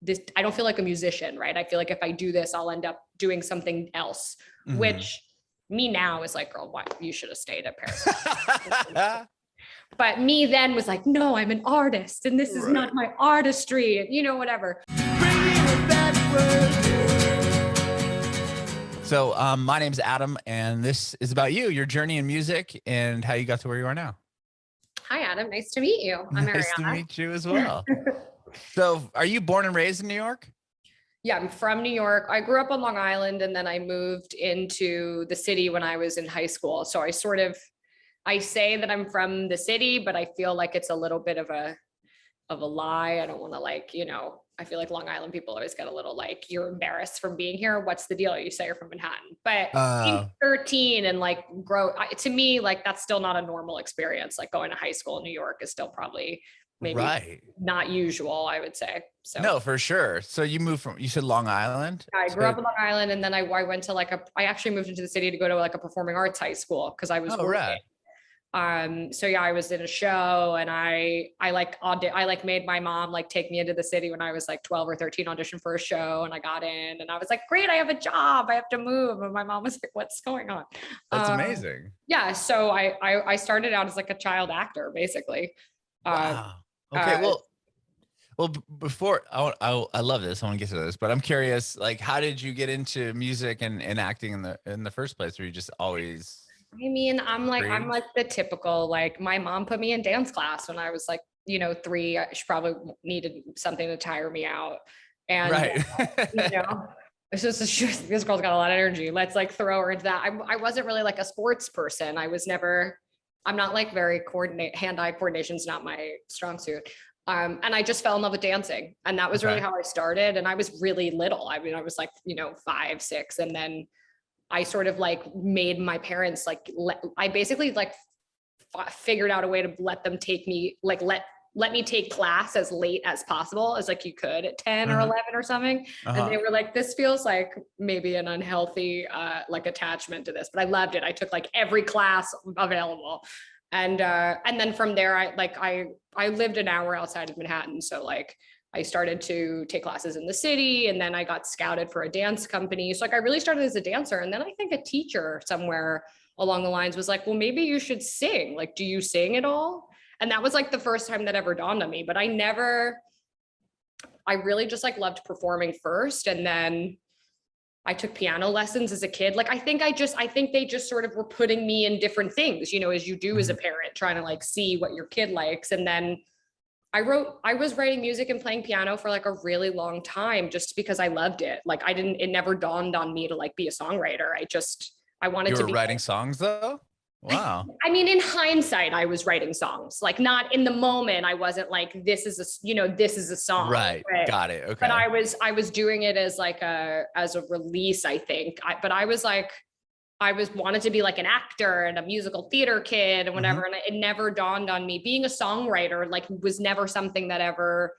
this, I don't feel like a musician, right? I feel like if I do this, I'll end up doing something else, which me now is like, girl, what? You should have stayed at Paris. But me then was like, no, I'm an artist and this is not my artistry, and, you know, whatever. So my name's Adam, and this is about you, your journey in music, and how you got to where you are now. Hi, Adam. Nice to meet you. I'm nice Ariana. to meet you as well. So are you born and raised in New York? Yeah, I'm from New York. I grew up on Long Island, and then I moved into the city when I was in high school. So I say that I'm from the city, but I feel like it's a little bit of a lie. I don't want to, like, you know, I feel like Long Island people always get a little like, you're embarrassed from being here. What's the deal? You say you're from Manhattan, but being 13 and like to me, like that's still not a normal experience. Like going to high school in New York is still probably maybe not usual, I would say. So no, for sure. So you moved from, you said Long Island? I grew up in Long Island, and then I went to I actually moved into the city to go to like a performing arts high school because I was working. So yeah, I was in a show, and I made my mom like take me into the city when I was like 12 or 13, audition for a show, and I got in, and I was like, great, I have a job, I have to move. And my mom was like, what's going on? That's amazing. Yeah. So I started out as like a child actor, basically. Wow. Okay. Well, before I love this, I want to get to this, but I'm curious, like, how did you get into music and acting in the first place? Were you just always? I mean, I'm like the typical, like, my mom put me in dance class when I was like, you know, 3. She probably needed something to tire me out. And, you know, it's just, this girl's got a lot of energy. Let's like throw her into that. I wasn't really like a sports person. I'm not like very hand-eye coordination is not my strong suit. And I just fell in love with dancing. And that was really how I started. And I was really little. I mean, I was like, you know, 5, 6. And then I sort of like made my parents like, I basically like figured out a way to let them take me, like let me take class as late as possible, as like you could at 10 or 11 or something. And they were like, this feels like maybe an unhealthy like attachment to this, but I loved it. I took like every class available. And then from there, I lived an hour outside of Manhattan. So like, I started to take classes in the city, and then I got scouted for a dance company. So like I really started as a dancer. And then I think a teacher somewhere along the lines was like, well, maybe you should sing. Like, do you sing at all? And that was like the first time that ever dawned on me, but I really just like loved performing first. And then I took piano lessons as a kid. Like, I think they just sort of were putting me in different things, you know, as you do as a parent, trying to like see what your kid likes. And then I was writing music and playing piano for like a really long time, just because I loved it. Like it never dawned on me to like be a songwriter. I wanted to be writing songs though. Wow. I mean, in hindsight, I was writing songs, like not in the moment. I wasn't like, this is a song. Right. Got it. Okay. But I was doing it as like as a release, I think. But I was like, wanted to be like an actor and a musical theater kid and whatever. And it never dawned on me, being a songwriter, like was never something that ever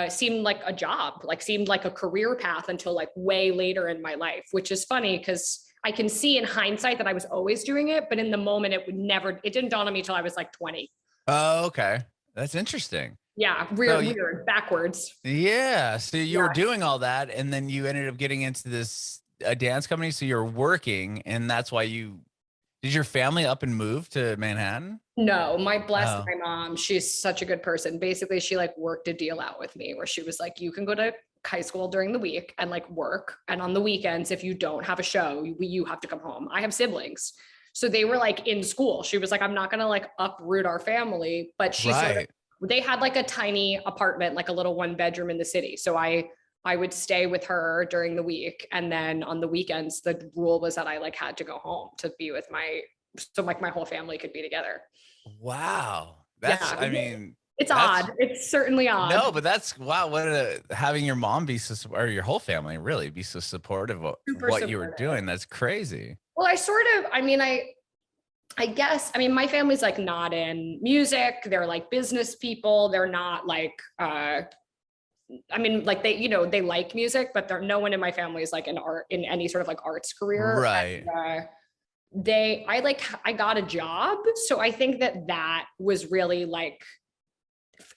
seemed like a job, like seemed like a career path until like way later in my life, which is funny because I can see in hindsight that I was always doing it, but in the moment it didn't dawn on me till I was like 20. Oh, okay. That's interesting. Yeah. Weird, backwards. Yeah. So you were doing all that, and then you ended up getting into a dance company. So you're working, and that's why did your family up and move to Manhattan? No, my mom, she's such a good person. Basically, she like worked a deal out with me where she was like, you can go to high school during the week and like work. And on the weekends, if you don't have a show, you have to come home. I have siblings. So they were like in school. She was like, I'm not going to like uproot our family, but they had like a tiny apartment, like a little 1-bedroom in the city. So I would stay with her during the week. And then on the weekends, the rule was that I like had to go home to be with so like my whole family could be together. Wow. I mean, it's odd. It's certainly odd. No, but that's wow. Having your mom be or your whole family really be so supportive of what you were doing. That's crazy. Well, I guess, my family's like not in music. They're like business people. They're not like, like they like music, but no one in my family is like in any sort of like arts career. Right. And, I got a job. So I think that was really like,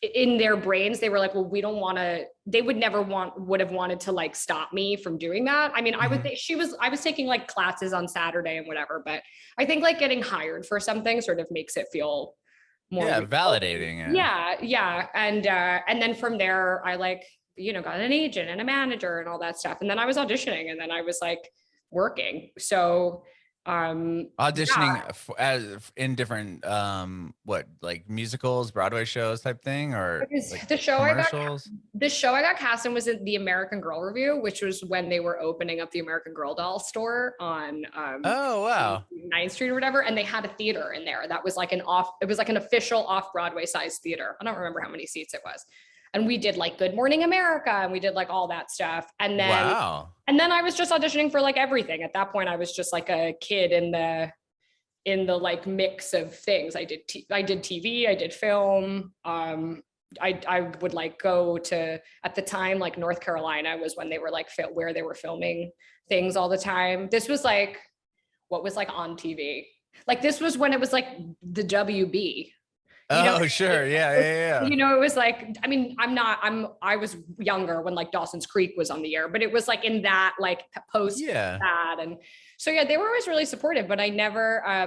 in their brains, they were like, well, we don't want to, they would have wanted to like stop me from doing that. I mean, I would think I was taking like classes on Saturday and whatever, but I think like getting hired for something sort of makes it feel more validating. Yeah. And then from there, I like, got an agent and a manager and all that stuff. And then I was auditioning, and then I was like working. So auditioning as in different what, like musicals, Broadway shows type thing, or like the show commercials? I got cast in was in the American Girl Review, which was when they were opening up the American Girl doll store on oh wow 9th Street or whatever, and they had a theater in there that was like it was like an official off-Broadway size theater. I don't remember how many seats it was. And we did like Good Morning America, and we did like all that stuff. And then, and then I was just auditioning for like everything. At that point, I was just like a kid in the like mix of things. I did TV, I did film. I would like go to, at the time, like North Carolina was when they were like where they were filming things all the time. This was like what was like on TV. Like this was when it was like the WB. Sure. Yeah. It was like, I mean, I was younger when like Dawson's Creek was on the air, but it was like in that like post that. And so, yeah, they were always really supportive, but I never, I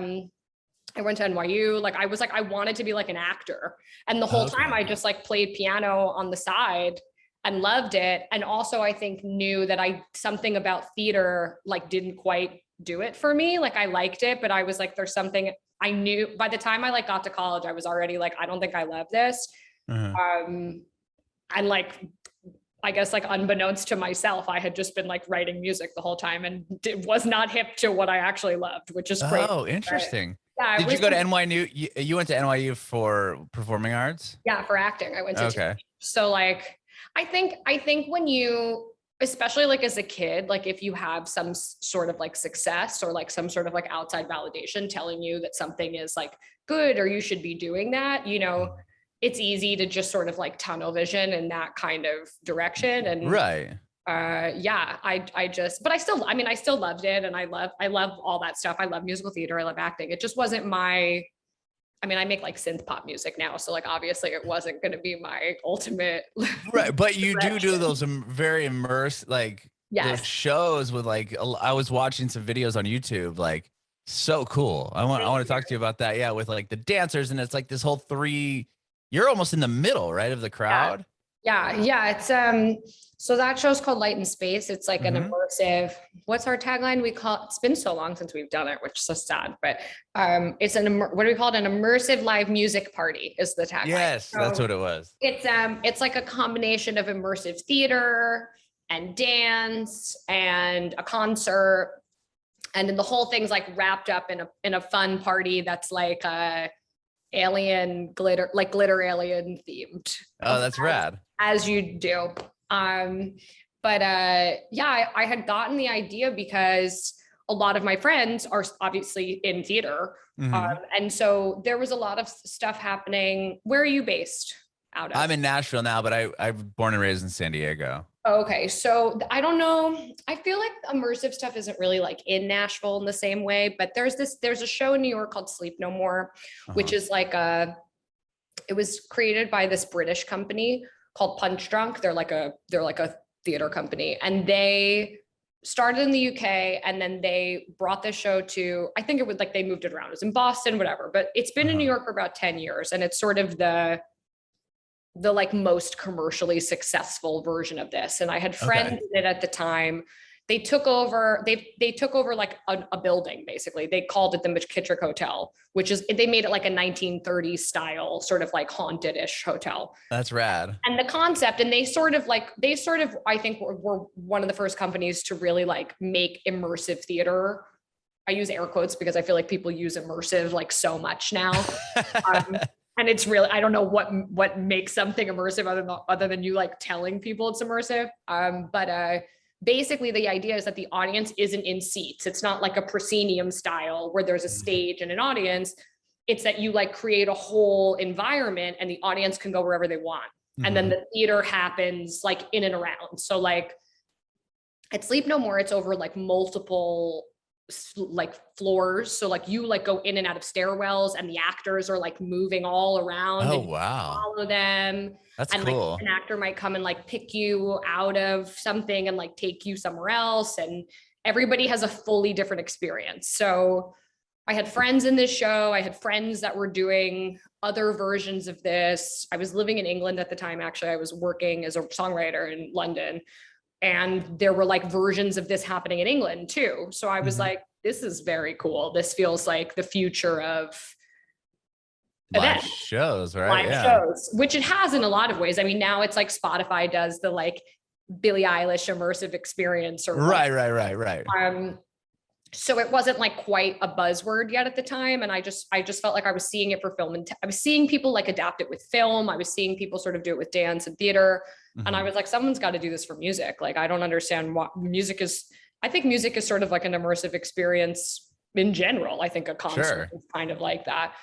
went to NYU. Like, I was like, I wanted to be like an actor. And the whole time I just like played piano on the side and loved it. And also I think knew that something about theater, like didn't quite do it for me. Like I liked it, but I was like, there's something I knew by the time I like got to college, I was already like, I don't think I love this. And like, I guess like unbeknownst to myself, I had just been like writing music the whole time and was not hip to what I actually loved, which is great. Oh, interesting. Yeah, did you go to NYU? You went to NYU for performing arts? Yeah, for acting. I went to so like, I think when you, especially like as a kid, like if you have some sort of like success or like some sort of like outside validation telling you that something is like good or you should be doing that, it's easy to just sort of like tunnel vision in that kind of direction. And but I still loved it. And I love all that stuff. I love musical theater. I love acting. It just wasn't I make like synth-pop music now. So like, obviously it wasn't going to be my ultimate. Right. But you do those very immersed, like those shows with like, I was watching some videos on YouTube, like so cool. I want to talk to you about that. Yeah. With like the dancers, and it's like this whole you're almost in the middle, right, of the crowd. Yeah. It's, so that show's called Light and Space. It's like an immersive, what's our tagline? It's been so long since we've done it, which is so sad, but it's what do we call it? An immersive live music party is the tagline. Yes, so that's what it was. It's like a combination of immersive theater and dance and a concert. And then the whole thing's like wrapped up in a fun party that's like alien glitter alien themed. Oh, that's rad. As you do. I had gotten the idea because a lot of my friends are obviously in theater. And so there was a lot of stuff happening. Where are you based out of? I'm in Nashville now, but I'm born and raised in San Diego. Okay. So I don't know. I feel like immersive stuff isn't really like in Nashville in the same way, but there's a show in New York called Sleep No More, which is like it was created by this British company called Punch Drunk. They're like a theater company, and they started in the UK, and then they brought this show to, I think it was like, they moved it around. It was in Boston, whatever, but it's been in New York for about 10 years. And it's sort of the like most commercially successful version of this. And I had friends in it at the time. They took over, they took over like a building, basically. They called it the McKittrick Hotel, which is, they made it like a 1930s style, sort of like haunted-ish hotel. That's rad. And the concept, and they sort of, I think were one of the first companies to really like make immersive theater. I use air quotes because I feel like people use immersive like so much now. And it's really, I don't know what makes something immersive other than you like telling people it's immersive. Basically the idea is that the audience isn't in seats. It's not like a proscenium style where there's a stage and an audience. It's that you like create a whole environment and the audience can go wherever they want. And then the theater happens like in and around. So like at Sleep No More, it's over like multiple like floors. So like you like go in and out of stairwells and the actors are like moving all around. Oh, and wow. follow them. That's and cool. Like an actor might come and like pick you out of something and like take you somewhere else. And everybody has a fully different experience. So I had friends in this show. I had friends that were doing other versions of this. I was living in England at the time. Actually, I was working as a songwriter in London. And there were like versions of this happening in England too. So I was like, this is very cool. This feels like the future of live shows, right? Live shows, which it has in a lot of ways. I mean, now it's like Spotify does the like Billie Eilish immersive experience or right. So it wasn't like quite a buzzword yet at the time. And I just felt like I was seeing it for film, and I was seeing people like adapt it with film. I was seeing people sort of do it with dance and theater. And I was like, someone's got to do this for music. Like, I don't understand what music is. I think music is sort of like an immersive experience in general. I think a concert is kind of like that.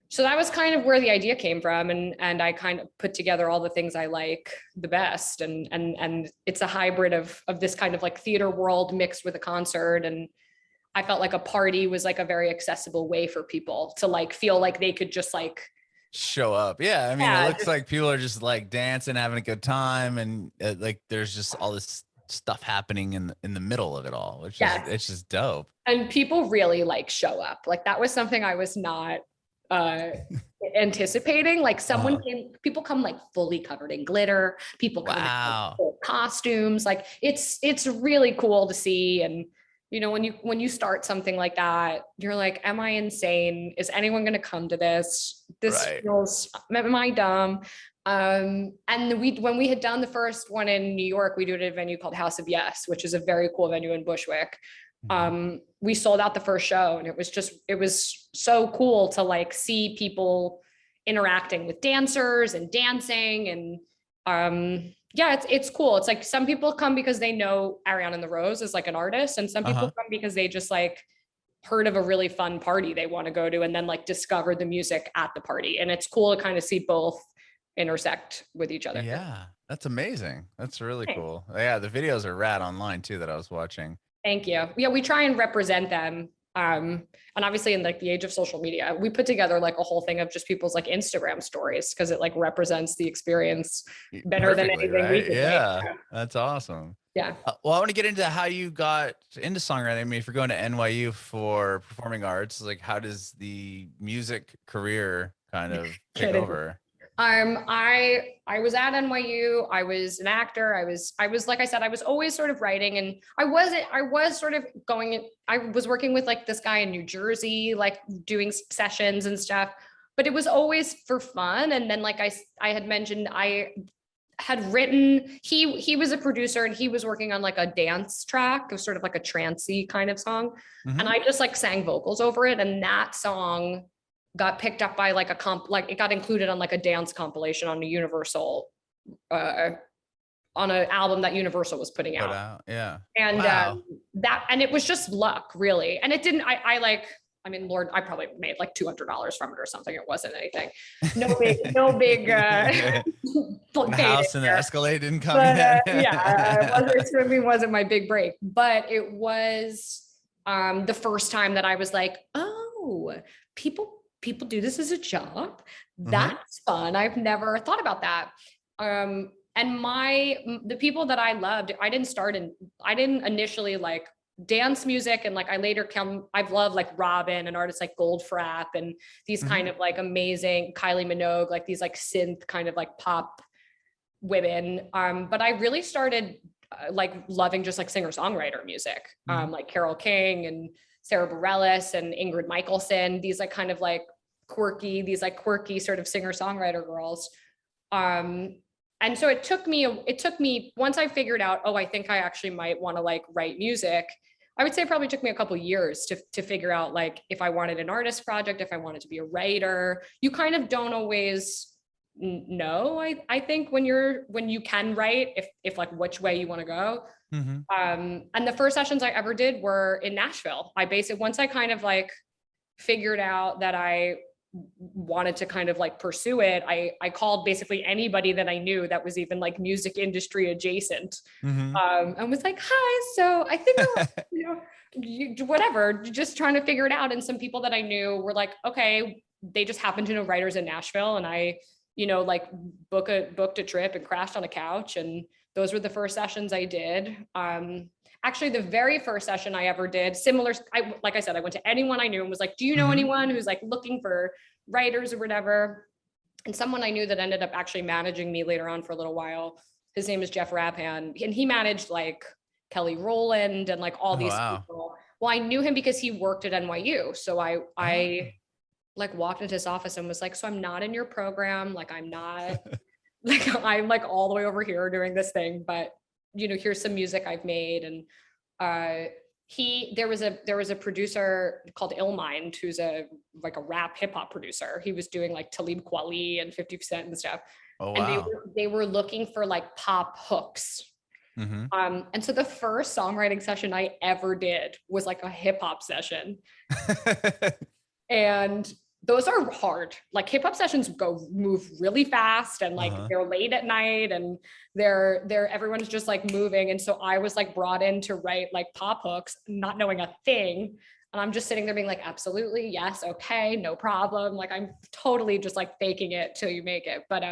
So that was kind of where the idea came from. And I kind of put together all the things I like the best. And it's a hybrid of this kind of like theater world mixed with a concert. And I felt like a party was like a very accessible way for people to like feel like they could just like show up. Yeah. I mean, it looks like people are just like dancing, having a good time. And like, there's just all this stuff happening in the middle of it all, which is, it's just dope. And people really like show up. Like that was something I was not anticipating. Like people come like fully covered in glitter. People come in like, full costumes. Like it's really cool to see. And you know, when you start something like that, you're like, am I insane? Is anyone going to come to this? This feels, am I dumb? And when we had done the first one in New York, we do it at a venue called House of Yes, which is a very cool venue in Bushwick. We sold out the first show, and it was so cool to like see people interacting with dancers and dancing. And it's cool. It's like some people come because they know Ariana and The Rose is like an artist, and some people come because they just like heard of a really fun party they want to go to and then like discover the music at the party. And it's cool to kind of see both intersect with each other. Yeah, that's amazing. That's really cool. Yeah, the videos are rad online too that I was watching. Thank you. Yeah, we try and represent them. And obviously in like the age of social media, we put together like a whole thing of just people's like Instagram stories because it like represents the experience better than anything we could. Yeah, that's awesome. Yeah. Well, I want to get into how you got into songwriting. I mean, if you're going to NYU for performing arts, like how does the music career kind of take over? I was at NYU. I was an actor. I was like I said, I was always sort of writing, and I was working with like this guy in New Jersey, like doing sessions and stuff, but it was always for fun. And then like I had mentioned, I had written, he was a producer and he was working on like a dance track. It was sort of like a trancey kind of song. And I just like sang vocals over it. And that song got picked up by like it got included on like a dance compilation on a Universal, on an album that Universal was putting out. Yeah. And and it was just luck really. And it didn't, I mean, Lord, I probably made like $200 from it or something. It wasn't anything. No big, the house and the Escalade didn't come in. It certainly wasn't my big break, but it was the first time that I was like, oh, people do this as a job. That's fun. I've never thought about that. And the people that I loved, I didn't initially like dance music. And like, I've loved like Robin and artists like Goldfrapp and these kind of like amazing Kylie Minogue, like these like synth kind of like pop women. But I really started like loving just like singer-songwriter music, like Carole King and Sarah Bareilles and Ingrid Michaelson, these like kind of like quirky sort of singer-songwriter girls. And so it took me, once I figured out, I think I actually might want to like write music, I would say it probably took me a couple of years to figure out like if I wanted an artist project, if I wanted to be a writer. You kind of don't always know, I think when you can write, if like which way you want to go. And the first sessions I ever did were in Nashville. Once I kind of like figured out that I wanted to kind of like pursue it, I called basically anybody that I knew that was even like music industry adjacent, and was like, hi, so I think whatever, just trying to figure it out. And some people that I knew were like, okay, they just happened to know writers in Nashville. And I, like booked a trip and crashed on a couch. And those were the first sessions I did. Actually, the very first session I ever did, like I said, I went to anyone I knew and was like, do you know anyone who's like looking for writers or whatever? And someone I knew that ended up actually managing me later on for a little while, his name is Jeff Rabhan, and he managed like Kelly Rowland and like all these people. Well, I knew him because he worked at NYU. So I like walked into his office and was like, so I'm not in your program. Like, I'm not like, I'm like all the way over here doing this thing, but here's some music I've made. And there was a producer called Illmind, who's a rap hip hop producer. He was doing like Talib Kweli and 50 Cent and stuff. Oh, wow. And they were looking for like pop hooks. And so the first songwriting session I ever did was like a hip hop session. And those are hard. Like hip hop sessions move really fast, and like they're late at night, and everyone's just like moving. And so I was like brought in to write like pop hooks, not knowing a thing. And I'm just sitting there being like, absolutely, yes, okay, no problem. Like I'm totally just like faking it till you make it. But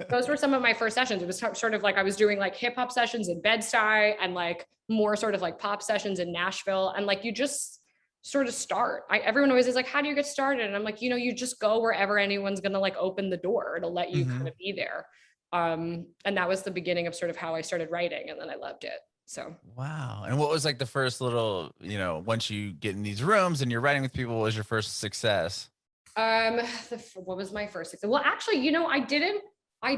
those were some of my first sessions. It was sort of like I was doing like hip hop sessions in Bed-Stuy and like more sort of like pop sessions in Nashville. And like you just sort of start. Everyone always is like, how do you get started? And I'm like, you just go wherever anyone's gonna like open the door to let you kind of be there. And that was the beginning of sort of how I started writing, and then I loved it. So wow. And what was like the first little, once you get in these rooms and you're writing with people, what was your first success? What was my first success? Well, actually, I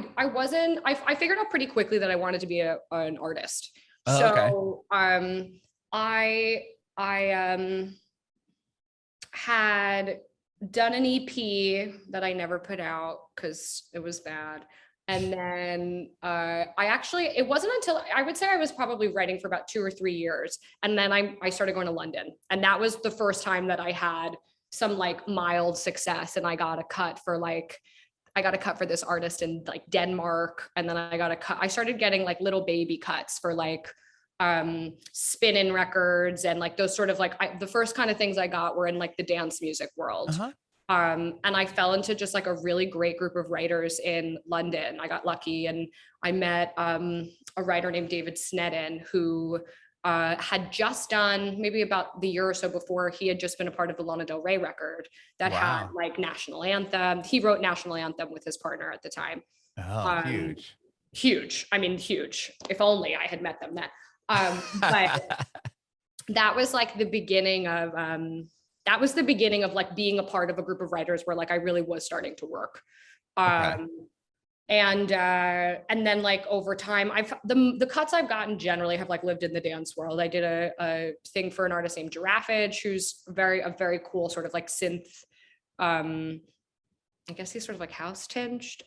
figured out pretty quickly that I wanted to be an artist. So I had done an EP that I never put out because it was bad. And then it wasn't until I would say I was probably writing for about 2 or 3 years. And then I started going to London. And that was the first time that I had some like mild success. And I got a cut for this artist in like Denmark. And then I started getting like little baby cuts for like spin-in records, and like those sort of like the first kind of things I got were in like the dance music world. And I fell into just like a really great group of writers in London. I got lucky, and I met a writer named David Snedden, who had just done, maybe about the year or so before, he had just been a part of the Lana Del Rey record that had like National Anthem. He wrote National Anthem with his partner at the time. Huge. I mean, huge. If only I had met them then. But that was like the beginning of like being a part of a group of writers where like I really was starting to work. And then like over time, the cuts I've gotten generally have like lived in the dance world. I did a thing for an artist named Giraffage, who's a very cool sort of like synth. I guess he's sort of like house tinged.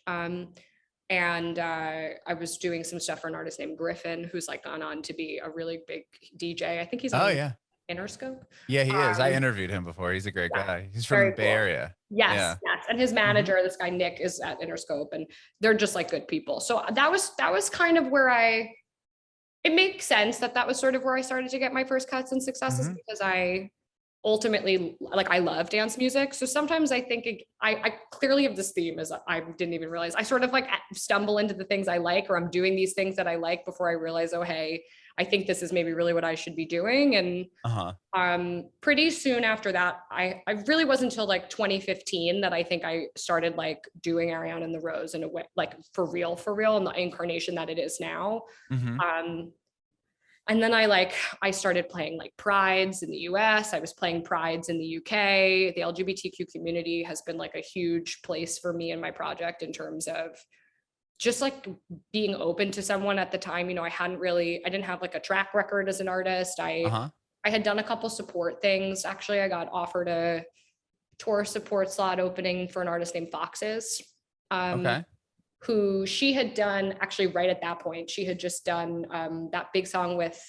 And I was doing some stuff for an artist named Griffin, who's like gone on to be a really big DJ. I think he's on Interscope. Yeah, he is. I interviewed him before. He's a great guy. He's from the Bay Area. Yes. And his manager, this guy Nick, is at Interscope, and they're just like good people. So that was kind of where it makes sense that was sort of where I started to get my first cuts and successes, because I ultimately, like, I love dance music. So sometimes I think I clearly have this theme, as I didn't even realize. I sort of like stumble into the things I like, or I'm doing these things that I like before I realize, oh, hey, I think this is maybe really what I should be doing. And pretty soon after that, I really wasn't until like 2015 that I think I started like doing Ariana and The Rose in a way, like for real, in the incarnation that it is now. And then I started playing like prides in the US. I was playing prides in the UK. The LGBTQ community has been like a huge place for me and my project in terms of just like being open to someone. At the time, I didn't have like a track record as an artist. I had done a couple support things. Actually, I got offered a tour support slot opening for an artist named Foxes. Who she had done, actually right at that point, she had just done that big song with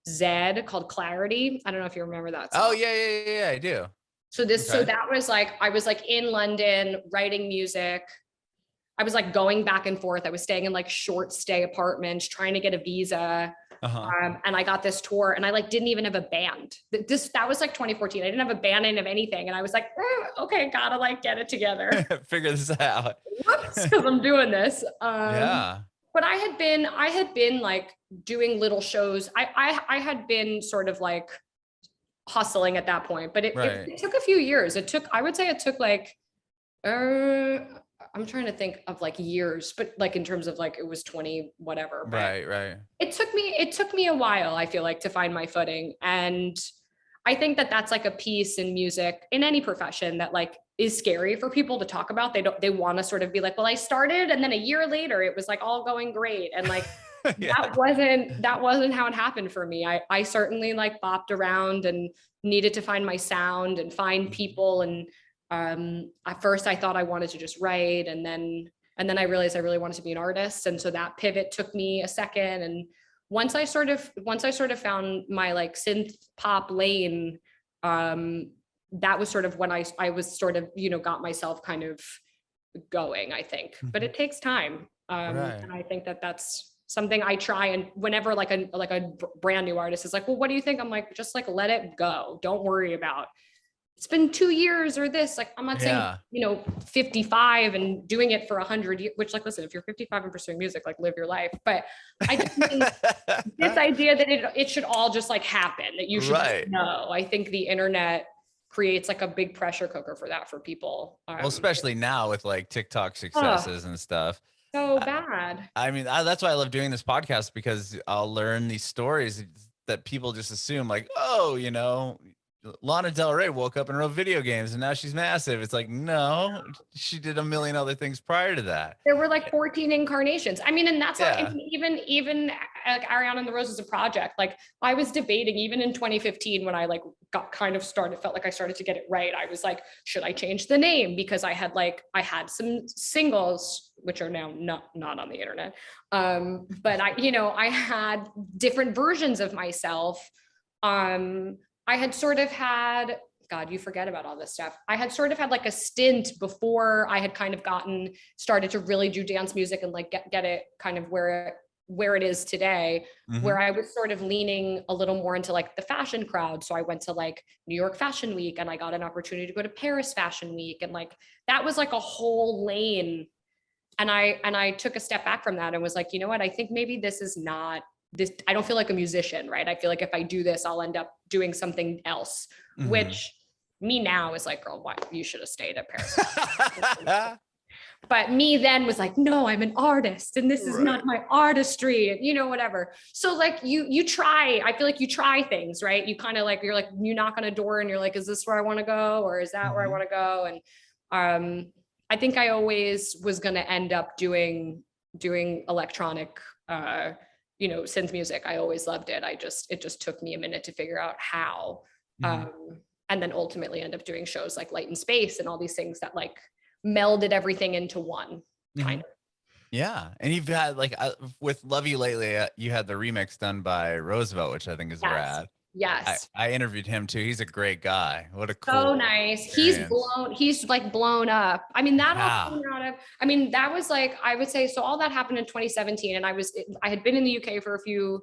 Zed called Clarity. I don't know if you remember that song. Oh, yeah, I do. So that was like, I was like in London writing music. I was like going back and forth. I was staying in like short stay apartments, trying to get a visa. And I got this tour and I like didn't even have a band. That was like 2014. I didn't have a band, I didn't have anything. And I was like, okay, gotta like get it together. Figure this out. Whoops, because I'm doing this. Yeah. But I had been like doing little shows. I had been sort of like hustling at that point, but it took a few years. I would say it took like, I'm trying to think of like years, but like in terms of like, it was 20, whatever. Right. It took me a while, I feel like, to find my footing. And I think that that's like a piece in music, in any profession, that like is scary for people to talk about. They want to sort of be like, well, I started and then a year later it was like all going great. And like, that wasn't how it happened for me. I certainly like bopped around and needed to find my sound and find people. And at first I thought I wanted to just write, and then I realized I really wanted to be an artist. And so that pivot took me a second. And once I sort of found my like synth pop lane, that was sort of when I was sort of, got myself kind of going, I think. But it takes time. And I think that that's something I try, and whenever like a brand new artist is like, well, what do you think? I'm like, just like, let it go. Don't worry about, it's been 2 years or this. Like, I'm not saying, 55 and doing it for 100 years, which, like, listen, if you're 55 and pursuing music, like, live your life. But I just think this idea that it should all just like happen, that you should just know. I think the internet creates like a big pressure cooker for that for people. Well, especially now with like TikTok successes and stuff. So bad. I mean, that's why I love doing this podcast, because I'll learn these stories that people just assume like, oh, Lana Del Rey woke up and wrote video games and now she's massive. It's like, no, she did a million other things prior to that. There were like 14 incarnations. I mean, and that's like, even like Ariana and The Rose is a project. Like, I was debating even in 2015 when I like got kind of felt like I started to get it right. I was like, should I change the name? Because I had some singles, which are now not on the internet. But I had different versions of myself. I had sort of had, God, you forget about all this stuff. I had sort of had like a stint before I had kind of started to really do dance music and like get it kind of where it is today, where I was sort of leaning a little more into like the fashion crowd. So I went to like New York Fashion Week, and I got an opportunity to go to Paris Fashion Week. And like, that was like a whole lane. And I took a step back from that and was like, you know what, I think maybe this is not this. I don't feel like a musician, right? I feel like if I do this, I'll end up doing something else, which me now is like, girl, what? You should have stayed at Paris. But me then was like, no, I'm an artist and this is not my artistry, and whatever. So like you try, I feel like you try things, right? You kind of like, you're like, you knock on a door and you're like, is this where I want to go? Or is that where I want to go? And I think I always was going to end up doing electronic, synth music. I always loved it. It just took me a minute to figure out how, and then ultimately end up doing shows like Light and Space and all these things that like melded everything into one kind of. Yeah. And you've had like with Love You Lately, you had the remix done by Roosevelt, which I think is rad. Yes. I interviewed him too. He's a great guy. What a cool. So nice. Experience. He's like blown up. I mean, that all came out of, that was like, I would say, so all that happened in 2017. And I had been in the UK for a few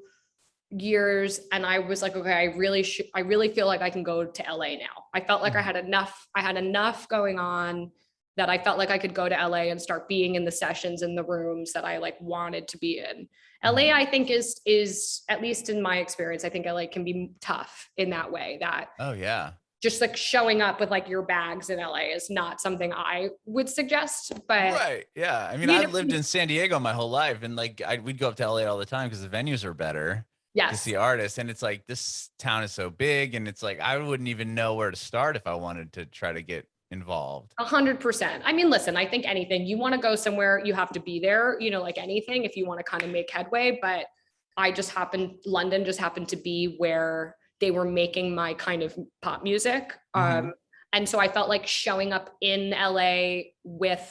years, and I was like, okay, I really feel like I can go to LA now. I felt like I had enough going on that I felt like I could go to LA and start being in the sessions in the rooms that I like wanted to be in. LA, I think is at least in my experience, I think LA can be tough in that way, that just like showing up with like your bags in LA is not something I would suggest. But I mean, I've lived in San Diego my whole life, and like we'd go up to LA all the time because the venues are better to see artists. And it's like, this town is so big, and it's like I wouldn't even know where to start if I wanted to try to get involved. 100%. I mean, listen, I think anything, you want to go somewhere, you have to be there, like anything, if you want to kind of make headway. But London just happened to be where they were making my kind of pop music. And so I felt like showing up in LA with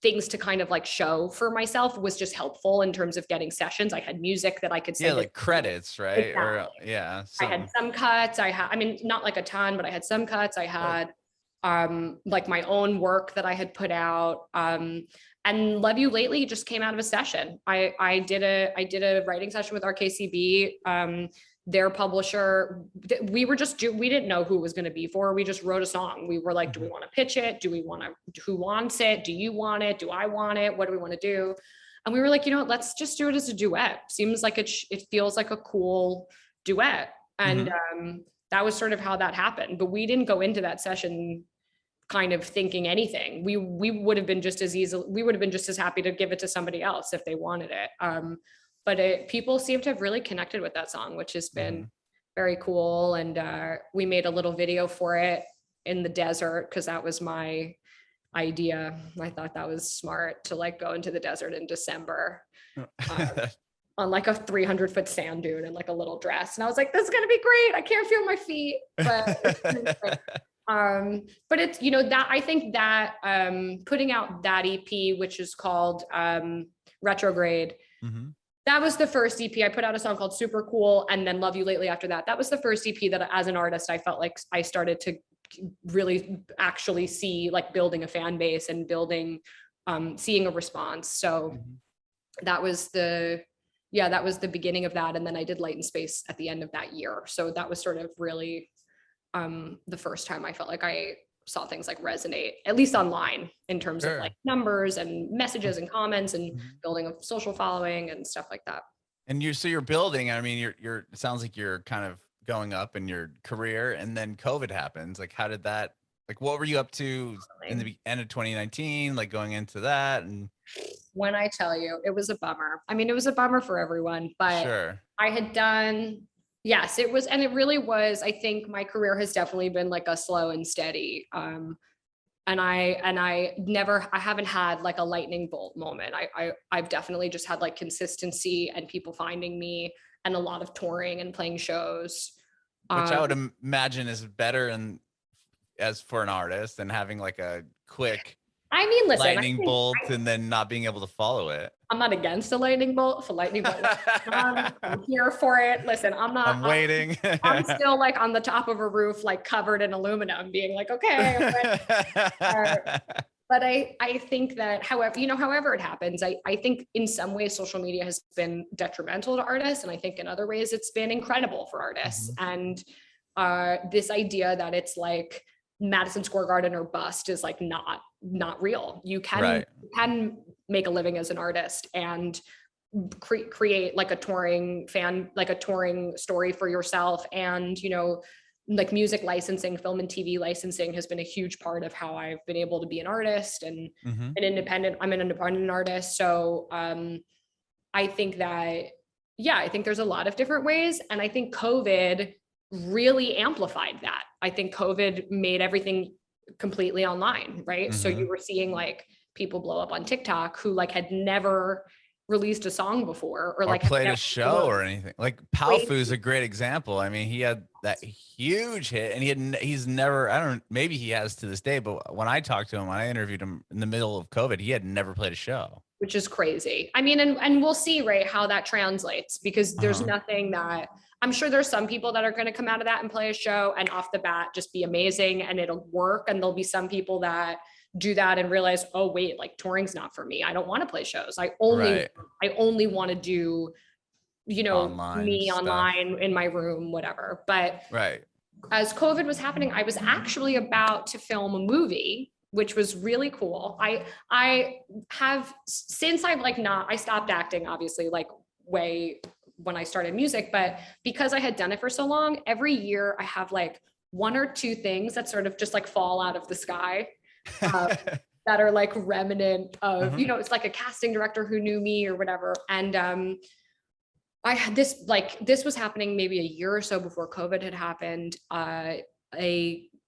things to kind of like show for myself was just helpful in terms of getting sessions. I had music that I could say. Yeah, like credits, right? Exactly. Or I had some cuts. Not like a ton, but I had some cuts. I had like my own work that I had put out. And and Love You Lately just came out of a session. I did a writing session with RKCB, their publisher. We didn't know who it was going to be for. We just wrote a song. We were like, do we want to pitch it? Who wants it? Do you want it? Do I want it? What do we want to do? And we were like, let's just do it as a duet. Seems like it feels like a cool duet. And that was sort of how that happened. But we didn't go into that session kind of thinking anything. We would have been just as happy to give it to somebody else if they wanted it. But people seem to have really connected with that song, which has been very cool. And we made a little video for it in the desert, because that was my idea. I thought that was smart to like go into the desert in December on like a 300-foot sand dune and like a little dress. And I was like, this is going to be great. I can't feel my feet, but it's, that I think that putting out that EP, which is called Retrograde, that was the first EP. I put out a song called Super Cool, and then Love You Lately after that. That was the first EP that as an artist, I felt like I started to really actually see like building a fan base and building, seeing a response. So that was the beginning of that. And then I did Light and Space at the end of that year. So that was sort of really the first time I felt like I saw things like resonate, at least online, in terms of like numbers and messages and comments and building a social following and stuff like that. And you're building, I mean, it sounds like you're kind of going up in your career, and then COVID happens. Like, how did that, like, what were you up to in the end of 2019, like going into that? And when I tell you, it was a bummer. I mean, it was a bummer for everyone, but I had done, yes, it was. And it really was. I think my career has definitely been like a slow and steady. And I haven't had like a lightning bolt moment. I've definitely just had like consistency and people finding me and a lot of touring and playing shows. Which I would imagine is better as for an artist than having like a quick lightning bolt and then not being able to follow it. I'm not against a lightning bolt. If a lightning bolt, I'm here for it. Listen, I'm waiting. I'm still like on the top of a roof, like covered in aluminum, being like, okay. But I think that however it happens, I think in some ways social media has been detrimental to artists. And I think in other ways it's been incredible for artists. And this idea that it's like Madison Square Garden or bust is like not real. You can make a living as an artist and create like a touring story for yourself. And, like music licensing, film and TV licensing has been a huge part of how I've been able to be an artist and I'm an independent artist. So I think that, I think there's a lot of different ways. And I think COVID really amplified that. I think COVID made everything completely online, right? So you were seeing like people blow up on TikTok who like had never released a song before or like played a show or anything. Like Palfu is a great example. I mean, he had that huge hit and he's never, maybe he has to this day, but when I talked to him, when I interviewed him in the middle of COVID, he had never played a show. Which is crazy. I mean, and we'll see, right, how that translates, because there's nothing that, I'm sure there's some people that are going to come out of that and play a show and off the bat just be amazing and it'll work. And there'll be some people that do that and realize, oh wait, like touring's not for me. I don't want to play shows. I only want to do, online in my room, whatever. But as COVID was happening, I was actually about to film a movie, which was really cool. I have, since I stopped acting, obviously, like way when I started music, but because I had done it for so long, every year I have like one or two things that sort of just like fall out of the sky that are like remnant of, it's like a casting director who knew me or whatever. And I had this was happening maybe a year or so before COVID had happened.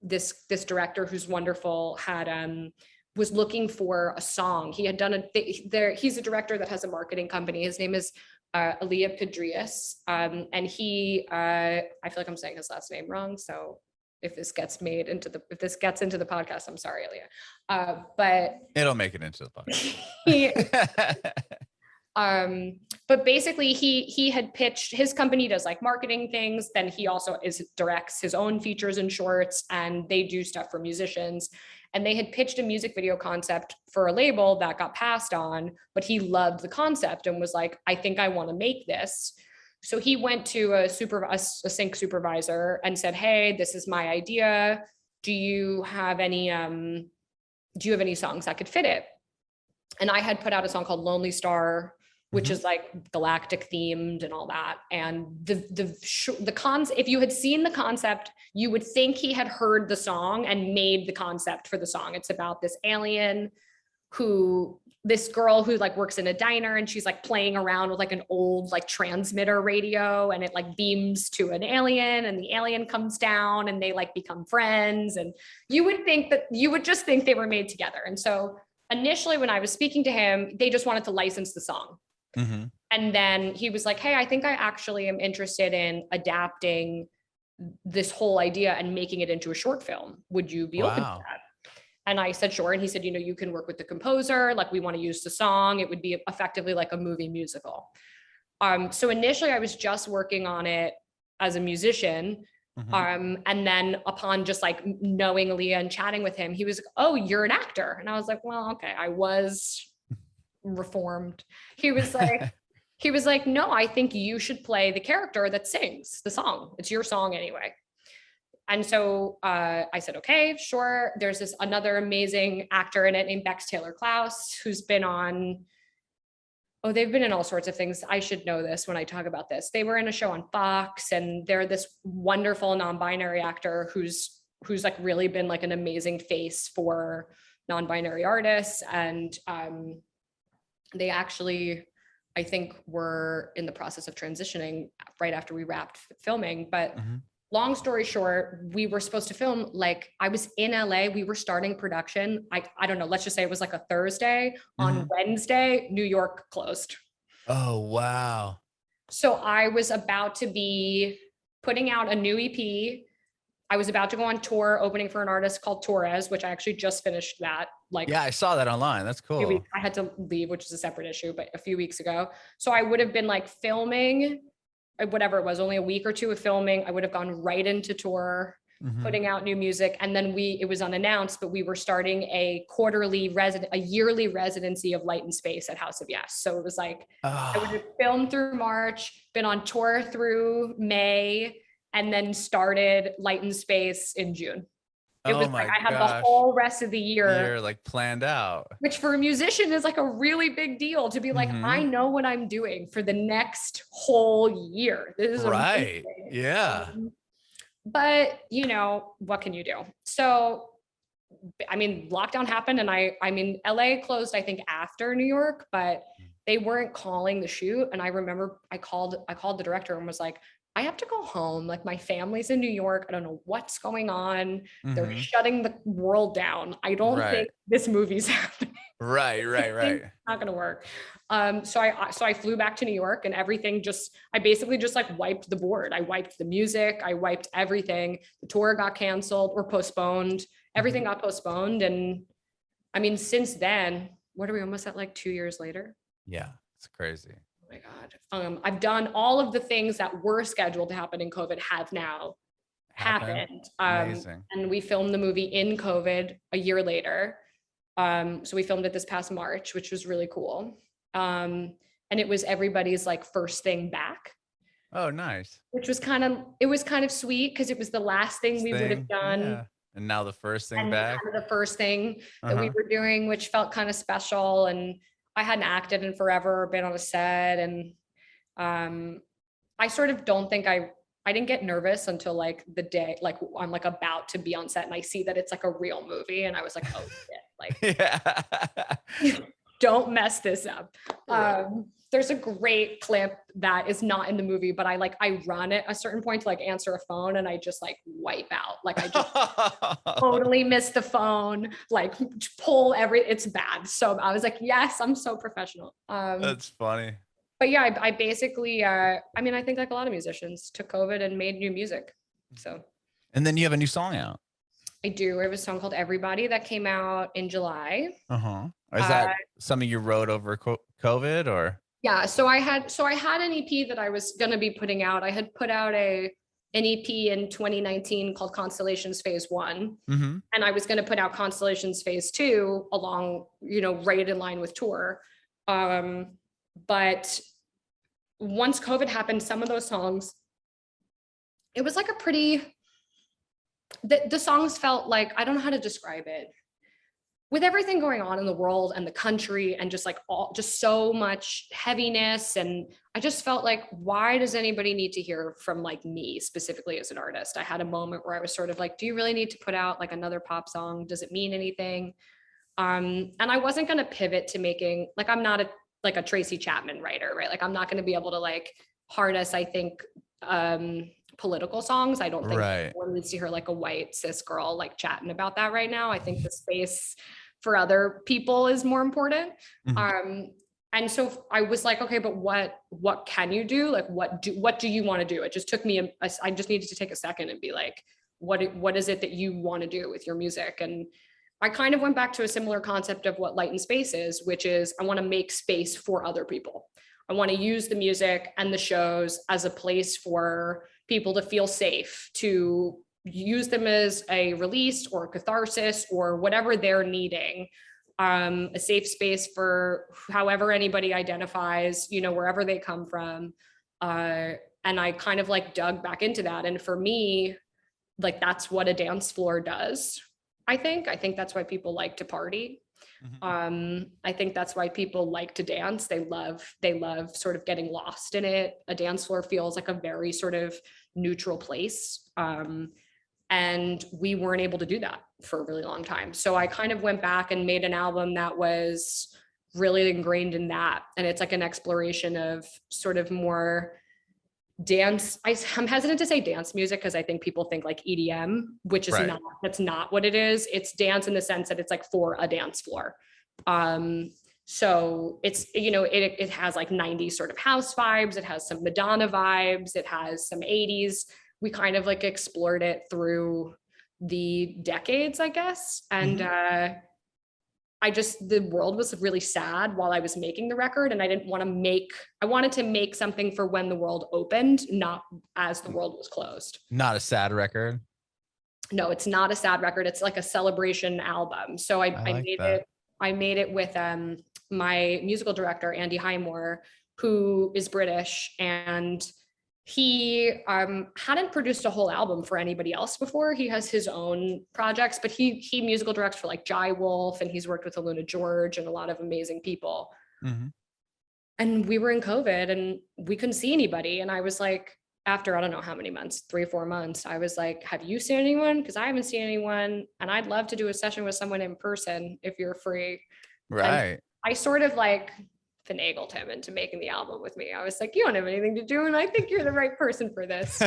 This director who's wonderful had was looking for a song. He had done he's a director that has a marketing company. His name is Elia Pedrias. And he I feel like I'm saying his last name wrong. So if this gets into the podcast, I'm sorry, Elia. But it'll make it into the podcast. But basically he had pitched, his company does like marketing things. Then he also directs his own features and shorts, and they do stuff for musicians. and they had pitched a music video concept for a label that got passed on, but he loved the concept and was like, I think I want to make this. So he went to a sync supervisor and said, hey, this is my idea. Do you have any songs that could fit it? And I had put out a song called Lonely Star, which is like galactic themed and all that. And if you had seen the concept, you would think he had heard the song and made the concept for the song. It's about this this girl who like works in a diner, and she's like playing around with like an old like transmitter radio, and it like beams to an alien, and the alien comes down and they like become friends. And you would just think they were made together. And so initially when I was speaking to him, they just wanted to license the song. And then he was like, hey, I think I actually am interested in adapting this whole idea and making it into a short film. Would you be open to that? And I said, sure. And he said, you can work with the composer. Like, we want to use the song. It would be effectively like a movie musical. So initially I was just working on it as a musician. And then upon just like knowing Aaliyah and chatting with him, he was like, oh, you're an actor. And I was like, well, okay, I was reformed. He was like, no, I think you should play the character that sings the song. It's your song anyway. And so I said, okay, sure. There's this another amazing actor in it named Bex Taylor Klaus, who's been on, they've been in all sorts of things. I should know this when I talk about this. They were in a show on Fox, and they're this wonderful non-binary actor who's like really been like an amazing face for non-binary artists. And they actually, I think, were in the process of transitioning right after we wrapped filming. But long story short, we were supposed to film, like, I was in LA, we were starting production. I don't know, let's just say it was like a Thursday. On Wednesday, New York closed. Oh, wow. So I was about to be putting out a new EP. I was about to go on tour opening for an artist called Torres, which I actually just finished that. Yeah, I saw that online. That's cool. I had to leave, which is a separate issue, but a few weeks ago. So I would have been like filming, whatever it was, only a week or two of filming. I would have gone right into tour, putting out new music. And then it was unannounced, but we were starting a yearly residency of Light and Space at House of Yes. So it was like, I would have filmed through March, been on tour through May, and then started Light and Space in June. It was like I had the whole rest of the year like planned out, which for a musician is like a really big deal to be like, I know what I'm doing for the next whole year. This is right. Amazing. Yeah. But what can you do? So, I mean, lockdown happened, and I mean, LA closed, I think, after New York, but they weren't calling the shoot. And I remember I called the director and was like, I have to go home. Like, my family's in New York. I don't know what's going on. They're shutting the world down. I don't think this movie's happening. Right. It's not going to work. So I flew back to New York, and everything I basically just like wiped the board. I wiped the music. I wiped everything. The tour got canceled or postponed. Everything got postponed. And I mean, since then, what are we almost at, like 2 years later? Yeah, it's crazy. Oh my God. I've done all of the things that were scheduled to happen in COVID have now happened. And we filmed the movie in COVID a year later. So we filmed it this past March, which was really cool. And it was everybody's like first thing back. Oh, nice. Which was kind of sweet, because it was the last thing we would have done. Yeah. And now the first thing back. Kind of the first thing that we were doing, which felt kind of special. And I hadn't acted in forever, or been on a set. And I sort of don't think I didn't get nervous until like the day, like I'm like about to be on set and I see that it's like a real movie. And I was like, oh shit, like, don't mess this up. There's a great clip that is not in the movie, but I run at a certain point to like answer a phone, and I just like wipe out. Like, I just totally miss the phone, like it's bad. So I was like, yes, I'm so professional. That's funny. But yeah, I basically, I mean, I think like a lot of musicians took COVID and made new music. So. And then you have a new song out. I do. I have a song called Everybody that came out in July. Is that something you wrote over COVID, or? Yeah. So I had an EP that I was going to be putting out. I had put out a an EP in 2019 called Constellations Phase 1. And I was going to put out Constellations Phase 2 along, right in line with tour. But once COVID happened, some of those songs, it was like the songs felt like, I don't know how to describe it. With everything going on in the world and the country and just so much heaviness. And I just felt like, why does anybody need to hear from like me specifically as an artist? I had a moment where I was sort of like, do you really need to put out like another pop song? Does it mean anything? And I wasn't going to pivot to making, like, I'm not a Tracy Chapman writer, right? Like, I'm not going to be able to like harness, I think, political songs. I don't think anyone needs to hear like a white cis girl like chatting about that right now. I think the space for other people is more important. And so I was like, okay, but what can you do? Like, what do you want to do? It just took me, I just needed to take a second and be like, what is it that you want to do with your music? And I kind of went back to a similar concept of what Light and Space is, which is I want to make space for other people. I want to use the music and the shows as a place for people to feel safe, to use them as a release or catharsis or whatever they're needing, a safe space for however anybody identifies, wherever they come from. And I kind of like dug back into that. And for me, like, that's what a dance floor does. I think that's why people like to party. I think that's why people like to dance. They love sort of getting lost in it. A dance floor feels like a very sort of neutral place. And we weren't able to do that for a really long time. So I kind of went back and made an album that was really ingrained in that. And it's like an exploration of sort of more dance. I'm hesitant to say dance music because I think people think like EDM, which is that's not what it is. It's dance in the sense that it's like for a dance floor. So it's, it has like 90s sort of house vibes. It has some Madonna vibes. It has some 80s. We kind of like explored it through the decades, I guess. And the world was really sad while I was making the record, and I wanted to make something for when the world opened, not as the world was closed. Not a sad record. No, it's not a sad record. It's like a celebration album. So I made it with my musical director, Andy Highmore, who is British, and he hadn't produced a whole album for anybody else before. He has his own projects, but he musical directs for like Jai Wolf, and he's worked with Aluna George and a lot of amazing people. And we were in COVID and we couldn't see anybody. And I was like, after, I don't know how many months, 3 or 4 months, I was like, have you seen anyone? Because I haven't seen anyone. And I'd love to do a session with someone in person if you're free. Right. And I sort of like finagled him into making the album with me. I was like, you don't have anything to do, and I think you're the right person for this.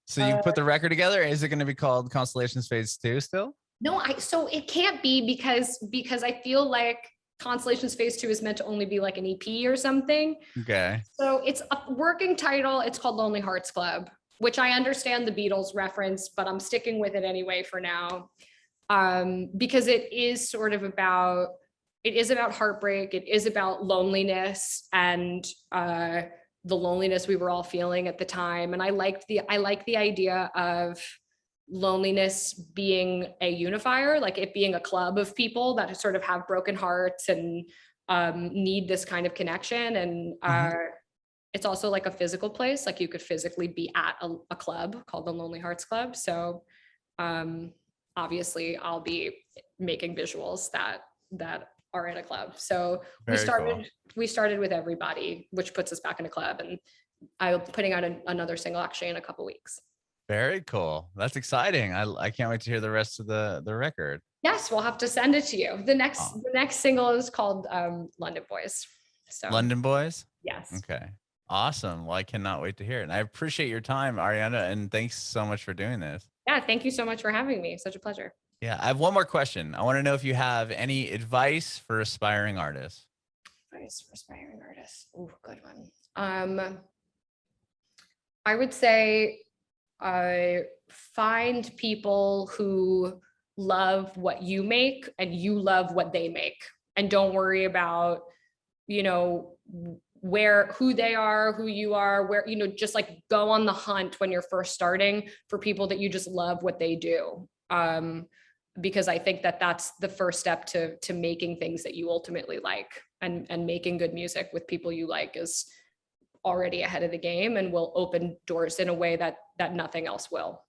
So you put the record together. Is it going to be called Constellations Phase 2 still? No, so it can't be because I feel like Constellations Phase 2 is meant to only be like an EP or something. Okay. So it's a working title. It's called Lonely Hearts Club, which I understand the Beatles reference, but I'm sticking with it anyway for now. Because it is sort of about heartbreak. It is about loneliness and the loneliness we were all feeling at the time. And I like the idea of loneliness being a unifier, like it being a club of people that sort of have broken hearts and need this kind of connection. And it's also like a physical place, like you could physically be at a club called the Lonely Hearts Club. So obviously I'll be making visuals that are in a club. So we started with everybody, which puts us back in a club, and I'm putting out another single actually in a couple weeks. Very cool. That's exciting. I can't wait to hear the rest of the record. Yes, we'll have to send it to you. The next single is called London Boys. So London Boys? Yes. Okay. Awesome. Well, I cannot wait to hear it. And I appreciate your time, Ariana, and thanks so much for doing this. Yeah, thank you so much for having me. Such a pleasure. Yeah, I have one more question. I want to know if you have any advice for aspiring artists. Advice for aspiring artists. Ooh, good one. I would say find people who love what you make and you love what they make, and don't worry about who they are, who you are, where, you know, just like go on the hunt when you're first starting for people that you just love what they do. Because I think that that's the first step to making things that you ultimately like, and making good music with people you like is already ahead of the game and will open doors in a way that nothing else will.